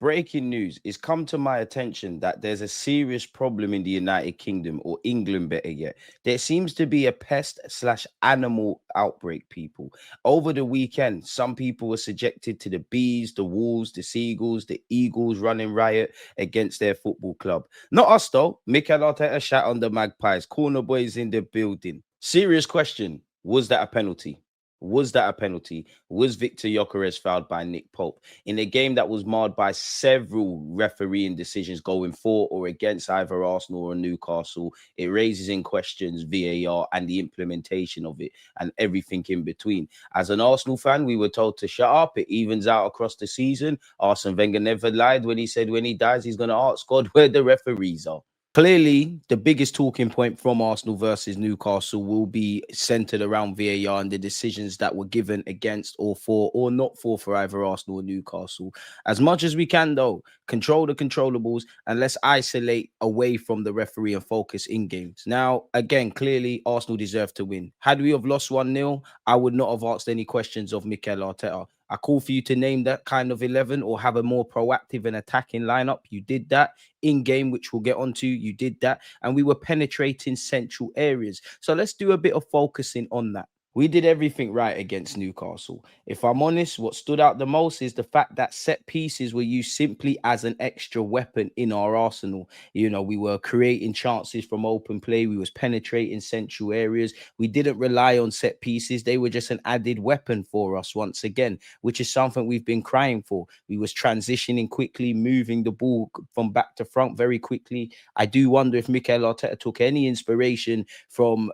Breaking news. It's come to my attention that there's a serious problem in the United Kingdom, or England better yet. There seems to be a pest slash animal outbreak, people. Over the weekend, some people were subjected to the bees, the wolves, the seagulls, the eagles running riot against their football club. Not us though. Mikel Arteta shat on the Magpies. Corner boys in the building. Serious question. Was that a penalty? Was that a penalty? Was Victor Gyökeres fouled by Nick Pope in a game that was marred by several refereeing decisions going for or against either Arsenal or Newcastle? It raises in questions VAR and the implementation of it and everything in between. As an Arsenal fan, we were told to shut up. It evens out across the season. Arsene Wenger never lied when he said when he dies, he's going to ask God where the referees are. Clearly, the biggest talking point from Arsenal versus Newcastle will be centered around VAR and the decisions that were given against or for or not for either Arsenal or Newcastle. As much as we can, though, control the controllables and let's isolate away from the referee and focus in games. Now, again, clearly, Arsenal deserve to win. Had we have lost 1-0, I would not have asked any questions of Mikel Arteta. I call for you to name that kind of 11 or have a more proactive and attacking lineup. You did that in game, which we'll get onto. You did that. And we were penetrating central areas. So let's do a bit of focusing on that. We did everything right against Newcastle. If I'm honest, what stood out the most is the fact that set pieces were used simply as an extra weapon in our arsenal. You know, we were creating chances from open play. We was penetrating central areas. We didn't rely on set pieces. They were just an added weapon for us once again, which is something we've been crying for. We was transitioning quickly, moving the ball from back to front very quickly. I do wonder if Mikel Arteta took any inspiration from,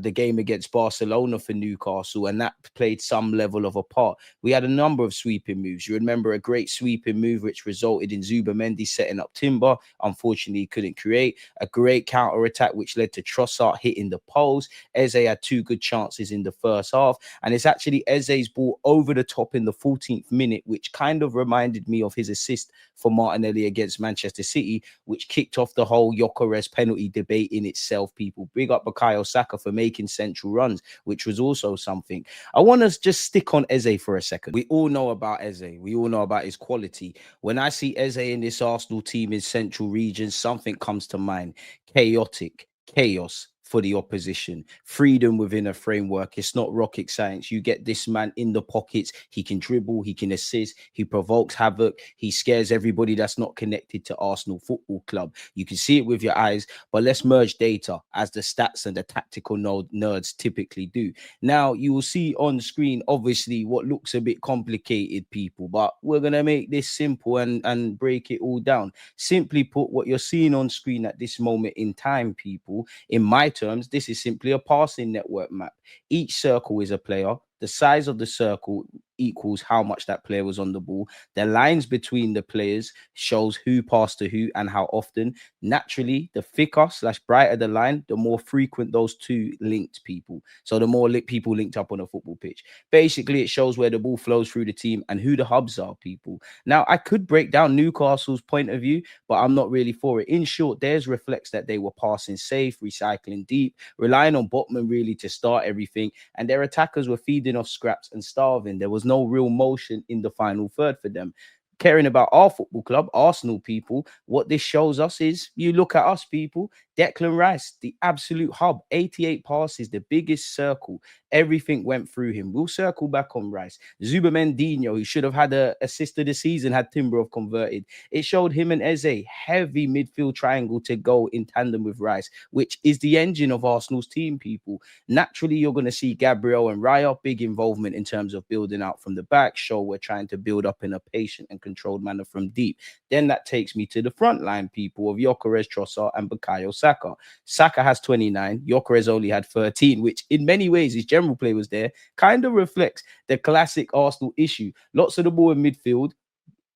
the game against Barcelona for Newcastle, and that played some level of a part. We had a number of sweeping moves. You remember a great sweeping move which resulted in Zubimendi setting up Timber. Unfortunately, he couldn't create. A great counter-attack which led to Trossard hitting the post. Eze had 2 good chances in the first half, and it's actually Eze's ball over the top in the 14th minute, which kind of reminded me of his assist for Martinelli against Manchester City, which kicked off the whole Gyökeres penalty debate in itself, people. Big up Bukayo Saka for making central runs, which was also something. I want to just stick on Eze for a second. We all know about Eze. We all know about his quality. When I see Eze in this Arsenal team in central regions, something comes to mind. Chaotic, chaos for the opposition, freedom within a framework. It's not rocket science. You get this man in the pockets. He can dribble, he can assist, he provokes havoc, he scares everybody that's not connected to Arsenal Football Club. You can see it with your eyes, but let's merge data as the stats and the tactical nerds typically do. Now, you will see on screen, obviously, what looks a bit complicated, people, but we're going to make this simple and break it all down. Simply put, what you're seeing on screen at this moment in time, people, in my terms, this is simply a passing network map. Each circle is a player. The size of the circle equals how much that player was on the ball. The lines between the players shows who passed to who and how often. Naturally, the thicker / brighter the line, the more frequent those two linked people. So the more people linked up on a football pitch. Basically, it shows where the ball flows through the team and who the hubs are, people. Now, I could break down Newcastle's point of view, but I'm not really for it. In short, theirs reflects that they were passing safe, recycling deep, relying on Botman really to start everything, and their attackers were feeding off scraps and starving. There was no real motion in the final third for them. Caring about our football club, Arsenal, people, what this shows us is, you look at us, people, Declan Rice, the absolute hub, 88 passes, the biggest circle. Everything went through him. We'll circle back on Rice. Zubamendinho, who should have had an assist of the season had Timber have converted. It showed him and Eze, heavy midfield triangle to go in tandem with Rice, which is the engine of Arsenal's team, people. Naturally, you're going to see Gabriel and Raya, big involvement in terms of building out from the back. Show we're trying to build up in a patient and controlled manner from deep. Then that takes me to the front line, people, of Gyökeres, Trossard and Bukayo Saka. Saka has 29. Gyökeres only had 13, which in many ways, his general play was there, kind of reflects the classic Arsenal issue. Lots of the ball in midfield.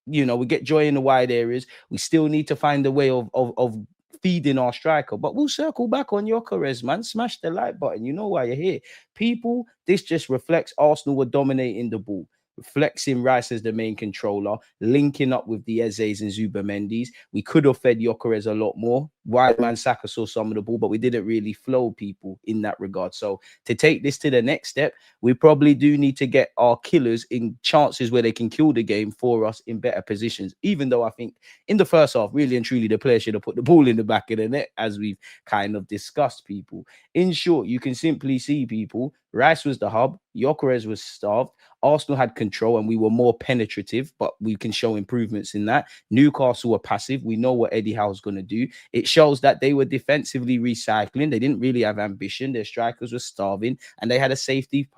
We get joy in the wide areas. We still need to find a way of feeding our striker, but we'll circle back on Gyökeres, man. Smash the like button. You know why you're here. People, this just reflects Arsenal were dominating the ball. flexing Rice as the main controller, linking up with the Ezes and Zubamendis. We could have fed Gyökeres a lot more. Wide man Saka saw some of the ball, but we didn't really flow people in that regard. So to take this to the next step, we probably do need to get our killers in chances where they can kill the game for us in better positions. Even though I think in the first half, really and truly, the player should have put the ball in the back of the net, as we've kind of discussed, people. In short, you can simply see, people, Rice was the hub, Gyökeres was starved, Arsenal had control and we were more penetrative, but we can show improvements in that. Newcastle were passive. We know what Eddie Howe's going to do. It shows that they were defensively recycling. They didn't really have ambition. Their strikers were starving and they had a safety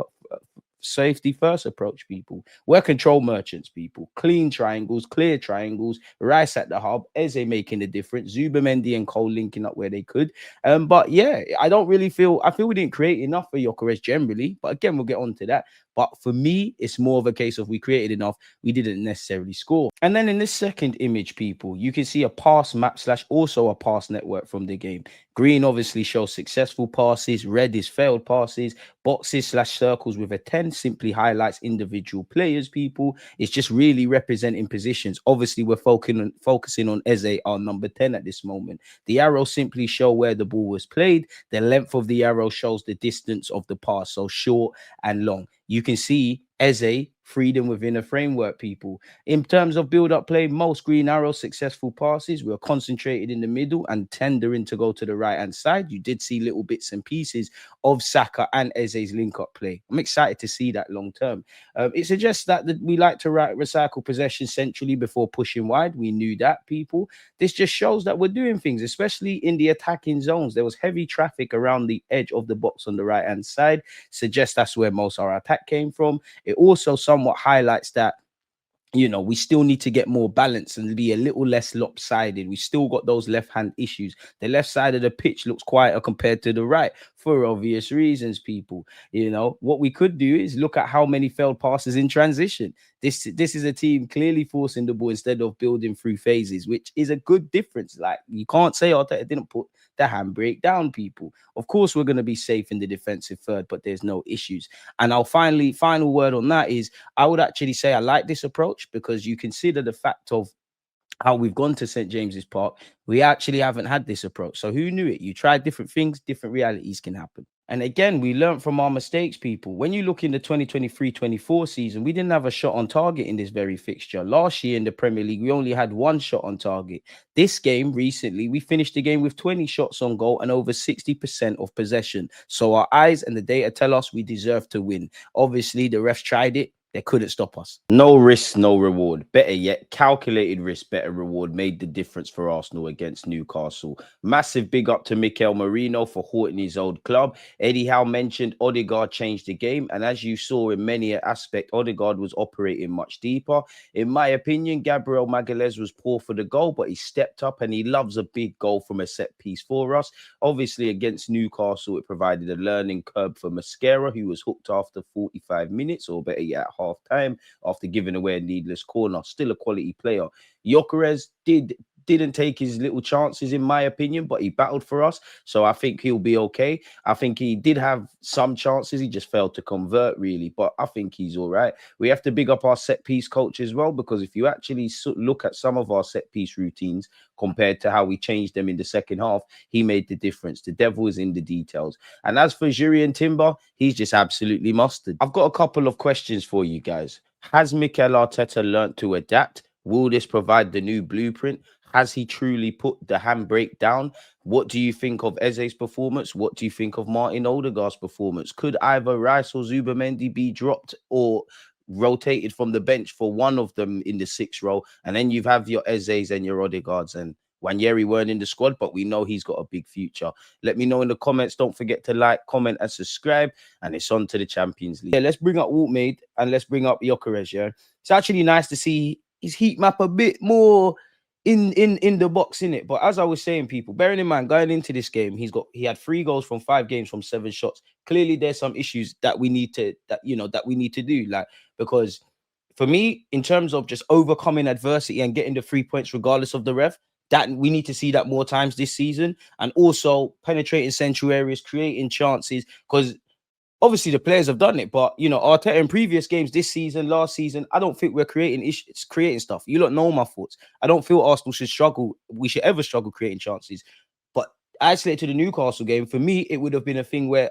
first approach, people. We're control merchants, people. Clean triangles, clear triangles, Rice at the hub, Eze making the difference, Zubamendi and Cole linking up where they could. But yeah, I feel we didn't create enough for Gyökeres generally, but again, we'll get on to that. But for me, it's more of a case of we created enough, we didn't necessarily score. And then in this second image, people, you can see a pass map / also a pass network from the game. Green obviously shows successful passes, red is failed passes, boxes / circles with a 10 simply highlights individual players, people. It's just really representing positions. Obviously, we're focusing on Eze, our number 10 at this moment. The arrows simply show where the ball was played. The length of the arrow shows the distance of the pass, so short and long. You can see Eze, freedom within a framework, people. In terms of build-up play, most green arrow successful passes were concentrated in the middle and tendering to go to the right-hand side. You did see little bits and pieces of Saka and Eze's link-up play. I'm excited to see that long-term. It suggests that we like to recycle possession centrally before pushing wide. We knew that, people. This just shows that we're doing things, especially in the attacking zones. There was heavy traffic around the edge of the box on the right-hand side. Suggests that's where most of our attack came from. It also somewhat highlights that, you know, we still need to get more balance and be a little less lopsided. We still got those left-hand issues. The left side of the pitch looks quieter compared to the right for obvious reasons, people. You know, what we could do is look at how many failed passes in transition. This is a team clearly forcing the ball instead of building through phases, which is a good difference. Like, you can't say Arteta didn't put the handbrake down, people. Of course, we're going to be safe in the defensive third, but there's no issues. And final word on that is, I would actually say I like this approach because you consider the fact of how we've gone to St. James's Park. We actually haven't had this approach. So who knew it? You try different things, different realities can happen. And again, we learned from our mistakes, people. When you look in the 2023-24 season, we didn't have a shot on target in this very fixture. Last year in the Premier League, we only had one shot on target. This game recently, we finished the game with 20 shots on goal and over 60% of possession. So our eyes and the data tell us we deserve to win. Obviously, the refs tried it. They couldn't stop us. No risk, no reward. Better yet, calculated risk, better reward made the difference for Arsenal against Newcastle. Massive big up to Mikel Merino for haunting his old club. Eddie Howe mentioned Ødegaard changed the game. And as you saw in many aspects, Ødegaard was operating much deeper. In my opinion, Gabriel Magalhaes was poor for the goal, but he stepped up and he loves a big goal from a set piece for us. Obviously, against Newcastle, it provided a learning curve for Mascara, who was hooked after 45 minutes, or better yet, half time after giving away a needless corner. Still a quality player. Gyökeres didn't take his little chances, in my opinion, but he battled for us. So I think he'll be okay. I think he did have some chances. He just failed to convert, really. But I think he's all right. We have to big up our set-piece coach as well, because if you actually look at some of our set-piece routines compared to how we changed them in the second half, he made the difference. The devil is in the details. And as for Jurriën Timber, he's just absolutely mustard. I've got a couple of questions for you guys. Has Mikel Arteta learnt to adapt? Will this provide the new blueprint? Has he truly put the handbrake down? What do you think of Eze's performance? What do you think of Martin Ødegaard's performance? Could either Rice or Zubamendi be dropped or rotated from the bench for one of them in the 6th row? And then you have your Eze's and your Ødegaards, and Nwaneri weren't in the squad, but we know he's got a big future. Let me know in the comments. Don't forget to like, comment, and subscribe. And it's on to the Champions League. Yeah, let's bring up Waltmade and let's bring up Gyökeres. Yeah, it's actually nice to see his heat map a bit more in the box, in it. But as I was saying, people, bearing in mind, going into this game, he had 3 goals from 5 games from 7 shots. Clearly, there's some issues that we need to do, like, because for me, in terms of just overcoming adversity and getting the 3 points regardless of the ref, that we need to see that more times this season. And also penetrating central areas, creating chances, because obviously the players have done it, but you know, Arteta in previous games this season, last season, I don't think we're creating stuff. You lot know my thoughts. I don't feel Arsenal should struggle. We should ever struggle creating chances. But isolated to the Newcastle game, for me, it would have been a thing where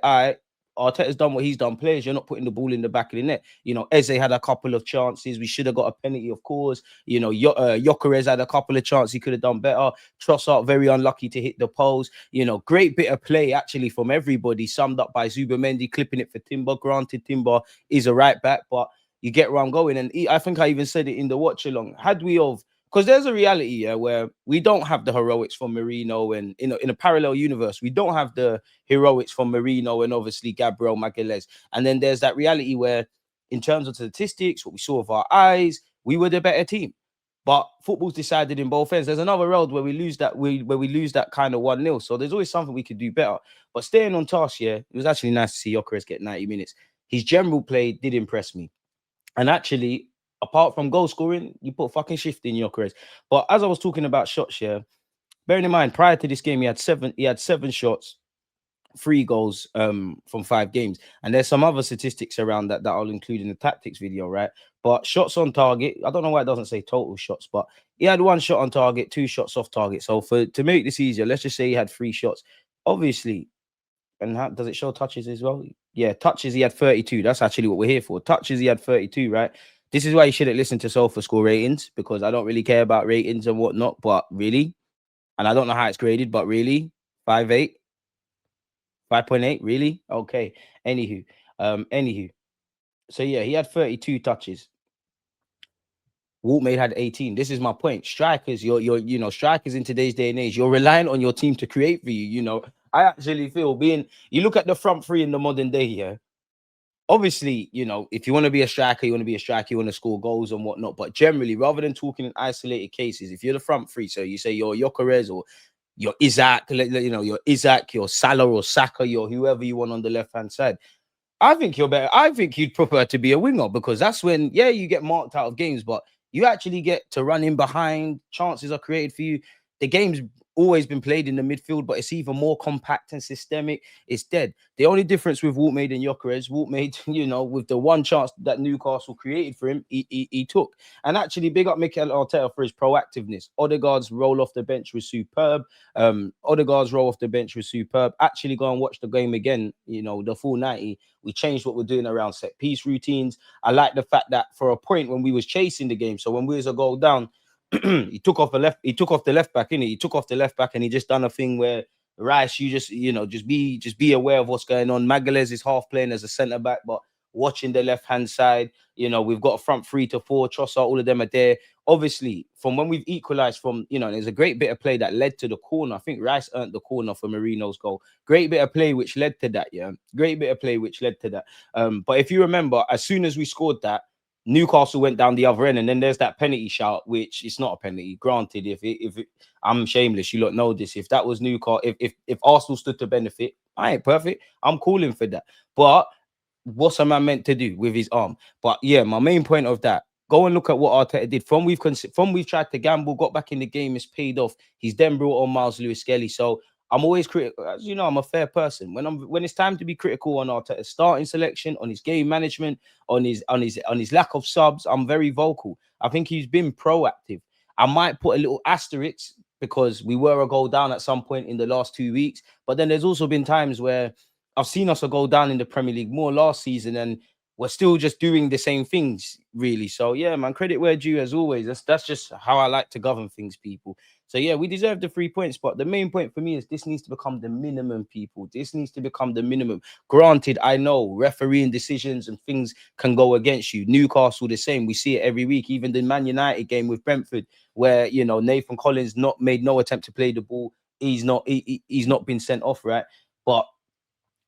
Arteta's done what he's done. Players, you're not putting the ball in the back of the net. You know, Eze had a couple of chances. We should have got a penalty, of course. You know, Gyökeres had a couple of chances. He could have done better. Trossard very unlucky to hit the post. You know, great bit of play actually from everybody, summed up by Zubimendi clipping it for Timber. Granted, Timber is a right back, but you get where I'm going. And I think I even said it in the watch along. Had we of because there's a reality, where we don't have the heroics from Marino, and in a parallel universe, we don't have the heroics from Marino and obviously Gabriel Magalhaes. And then there's that reality where, in terms of statistics, what we saw with our eyes, we were the better team. But football's decided in both ends. There's another road where we lose that kind of 1-0. So there's always something we could do better. But staying on task, it was actually nice to see Gyökeres get 90 minutes. His general play did impress me. And actually, apart from goal scoring, you put fucking shift in Gyökeres. But as I was talking about shots, bearing in mind, prior to this game, he had seven shots, 3 goals from 5 games. And there's some other statistics around that I'll include in the tactics video, right? But shots on target, I don't know why it doesn't say total shots, but he had 1 shot on target, 2 shots off target. So to make this easier, let's just say he had 3 shots. Obviously, and how does it show touches as well? Yeah, touches, he had 32. That's actually what we're here for. Touches, he had 32, right? This is why you shouldn't listen to SofaScore ratings, because I don't really care about ratings and whatnot, but really, and I don't know how it's graded, but really, 5.8, 5.8, really? Okay. Anywho. So yeah, he had 32 touches. Waltmade had 18. This is my point. Strikers, strikers in today's day and age, you're relying on your team to create for you. You know, I actually feel you look at the front three in the modern day, obviously, if you want to be a striker, you want to score goals and whatnot. But generally, rather than talking in isolated cases, if you're the front three, so you say you're Gyökeres or you're Isaac, you're Isaac, you're Salah or Saka, you're whoever you want on the left-hand side, I think you're better. I think you'd prefer to be a winger, because that's when, you get marked out of games, but you actually get to run in behind. Chances are created for you. The game's always been played in the midfield, but it's even more compact and systemic. It's dead. The only difference with Waltmade and Gyökeres, Waltmade, with the 1 chance that Newcastle created for him, he took. And actually, big up Mikel Arteta for his proactiveness. Ødegaard's roll off the bench was superb. Actually, go and watch the game again, the full 90. We changed what we're doing around set piece routines. I like the fact that for a point when we was chasing the game, so when we was a goal down, he took off the left back, innit? He took off the left back and he just done a thing where Rice, you just be aware of what's going on. Magalhaes is half playing as a centre back, but watching the left hand side. We've got a front 3 to 4. Trossard, all of them are there. Obviously, from when we've equalized from, there's a great bit of play that led to the corner. I think Rice earned the corner for Marino's goal. Great bit of play which led to that, But if you remember, as soon as we scored that, Newcastle went down the other end, and then there's that penalty shout, which it's not a penalty. Granted, if I'm shameless, you lot know this. If that was Newcastle, if Arsenal stood to benefit, I ain't perfect. I'm calling for that. But what's a man meant to do with his arm? But yeah, my main point of that, go and look at what Arteta did. From we've tried to gamble, got back in the game, it's paid off. He's then brought on Miles Lewis-Skelly. So I'm always critical. As you know, I'm a fair person. When it's time to be critical on Arteta's starting selection, on his game management, on his lack of subs, I'm very vocal. I think he's been proactive. I might put a little asterisk because we were a goal down at some point in the last 2 weeks. But then there's also been times where I've seen us a goal down in the Premier League more last season, and we're still just doing the same things, really. So yeah, man, credit where due as always. That's just how I like to govern things, people. So yeah, we deserve the 3 points, but the main point for me is this needs to become the minimum, people. This needs to become the minimum. Granted, I know refereeing decisions and things can go against you. Newcastle the same. We see it every week. Even the Man United game with Brentford, where Nathan Collins made no attempt to play the ball. He's not been sent off, right? But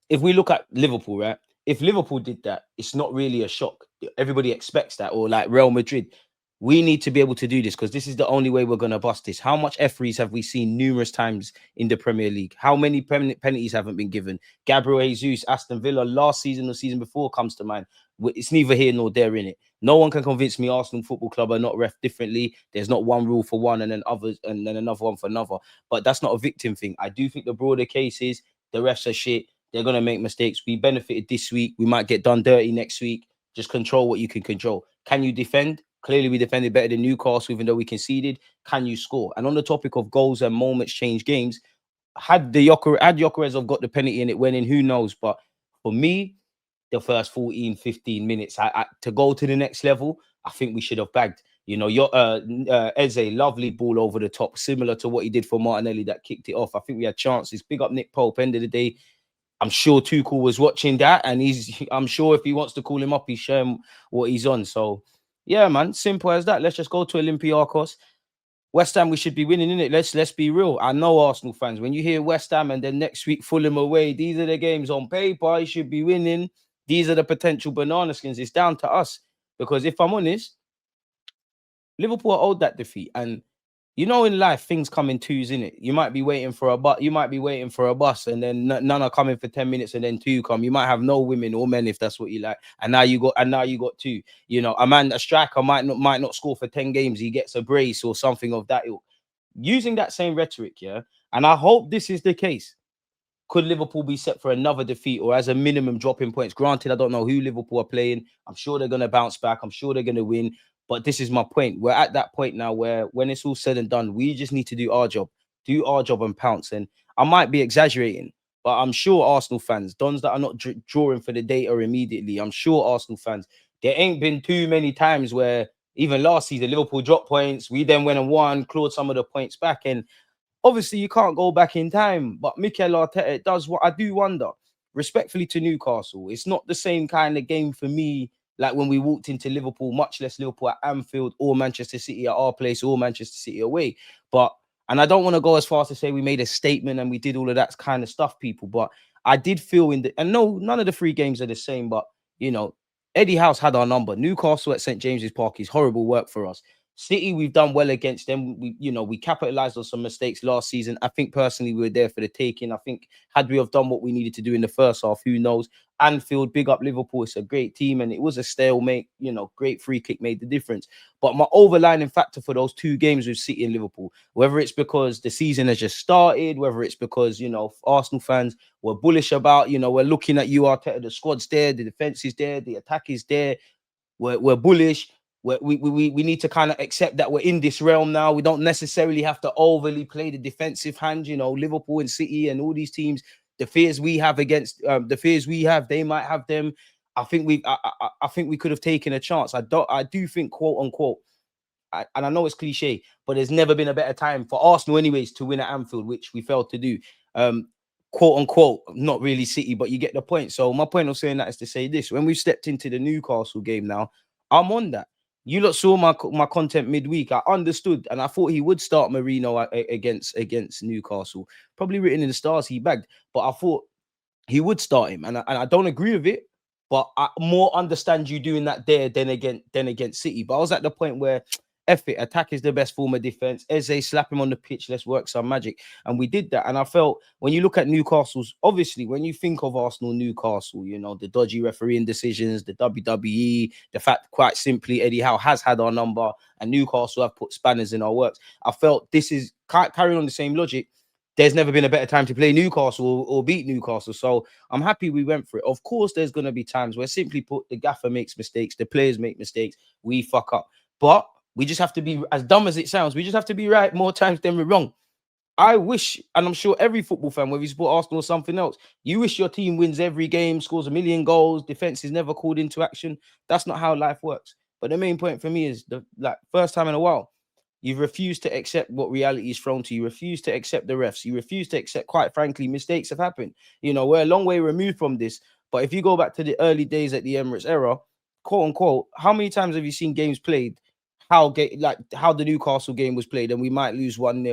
if we look at Liverpool, right? If Liverpool did that, it's not really a shock. Everybody expects that. Or like Real Madrid. We need to be able to do this, because this is the only way we're going to bust this. How much referees have we seen numerous times in the Premier League? How many penalties haven't been given? Gabriel Jesus, Aston Villa, last season or season before comes to mind. It's neither here nor there, in it. No one can convince me Arsenal Football Club are not ref differently. There's not one rule for one and then others and then another one for another. But that's not a victim thing. I do think the broader case is the refs are shit. They're going to make mistakes. We benefited this week. We might get done dirty next week. Just control what you can control. Can you defend? Clearly, we defended better than Newcastle, even though we conceded. Can you score? And on the topic of goals and moments change games, had Gyökeres have got the penalty and it went in, who knows? But for me, the first 14, 15 minutes, to go to the next level, I think we should have bagged. You know, Eze, lovely ball over the top, similar to what he did for Martinelli that kicked it off. I think we had chances. Big up Nick Pope. End of the day, I'm sure Tuchel was watching that, and I'm sure if he wants to call him up, he's showing what he's on. So, yeah, man, simple as that. Let's just go to Olympiacos. West Ham, we should be winning, innit? Let's be real. I know Arsenal fans, when you hear West Ham and then next week Fulham away, these are the games on paper you should be winning. These are the potential banana skins. It's down to us. Because if I'm honest, Liverpool are owed that defeat. And you know, in life, things come in twos, innit? You might be waiting for a bus, and then none are coming for 10 minutes, and then two come. You might have no women or men if that's what you like. And now you got two. You know, a striker might not score for 10 games. He gets a brace or something of that ilk. Using that same rhetoric, yeah. And I hope this is the case. Could Liverpool be set for another defeat or as a minimum dropping points? Granted, I don't know who Liverpool are playing. I'm sure they're going to bounce back. I'm sure they're going to win. But this is my point. We're at that point now where when it's all said and done, we just need to do our job and pounce. And I might be exaggerating, but I'm sure Arsenal fans, dons that are not drawing for the data immediately, I'm sure Arsenal fans, there ain't been too many times where even last season, Liverpool dropped points. We then went and won, clawed some of the points back. And obviously, you can't go back in time, but Mikel Arteta, it does what I do wonder. Respectfully to Newcastle, it's not the same kind of game for me like when we walked into Liverpool, much less Liverpool at Anfield or Manchester City at our place or Manchester City away. And I don't want to go as far as to say we made a statement and we did all of that kind of stuff, people, but I did feel and no, none of the three games are the same, but, you know, Eddie House had our number. Newcastle at St. James's Park is horrible work for us. City, we've done well against them. We capitalized on some mistakes last season. I think personally we were there for the taking. I think had we have done what we needed to do in the first half, who knows? Anfield, big up Liverpool. It's a great team, and it was a stalemate. You know, great free kick made the difference. But my overlining factor for those two games with City and Liverpool, whether it's because the season has just started, whether it's because, you know, Arsenal fans were bullish about, you know, we're looking at you, Arteta, the squad's there, the defense is there, the attack is there. We're bullish. We need to kind of accept that we're in this realm now. We don't necessarily have to overly play the defensive hand. You know, Liverpool and City and all these teams, the fears we have against they might have them. I think we could have taken a chance. I do think, quote unquote, and I know it's cliche, but there's never been a better time for Arsenal, anyways, to win at Anfield, which we failed to do. Quote unquote, not really City, but you get the point. So my point of saying that is to say this: when we stepped into the Newcastle game, now I'm on that. You lot saw my content midweek. I understood, and I thought he would start Marino against Newcastle. Probably written in the stars he bagged, but I thought he would start him, and I don't agree with it. But I more understand you doing that there than against City. But I was at the point where, F it, attack is the best form of defense. Eze, slap him on the pitch, let's work some magic. And we did that. And I felt when you look at Newcastle's, obviously, when you think of Arsenal, Newcastle, you know, the dodgy refereeing decisions, the WWE, the fact, quite simply, Eddie Howe has had our number and Newcastle have put spanners in our works. I felt this is carrying on the same logic. There's never been a better time to play Newcastle or beat Newcastle. So I'm happy we went for it. Of course, there's going to be times where simply put, the gaffer makes mistakes, the players make mistakes, we fuck up. But we just have to be, as dumb as it sounds, we just have to be right more times than we're wrong. I wish, and I'm sure every football fan, whether you support Arsenal or something else, you wish your team wins every game, scores a million goals, defense is never called into action. That's not how life works. But the main point for me is, first time in a while, you've refused to accept what reality is thrown to you. You refuse to accept the refs. You refuse to accept, quite frankly, mistakes have happened. You know, we're a long way removed from this. But if you go back to the early days at the Emirates era, quote unquote, how many times have you seen games played how the Newcastle game was played and we might lose 1-0 and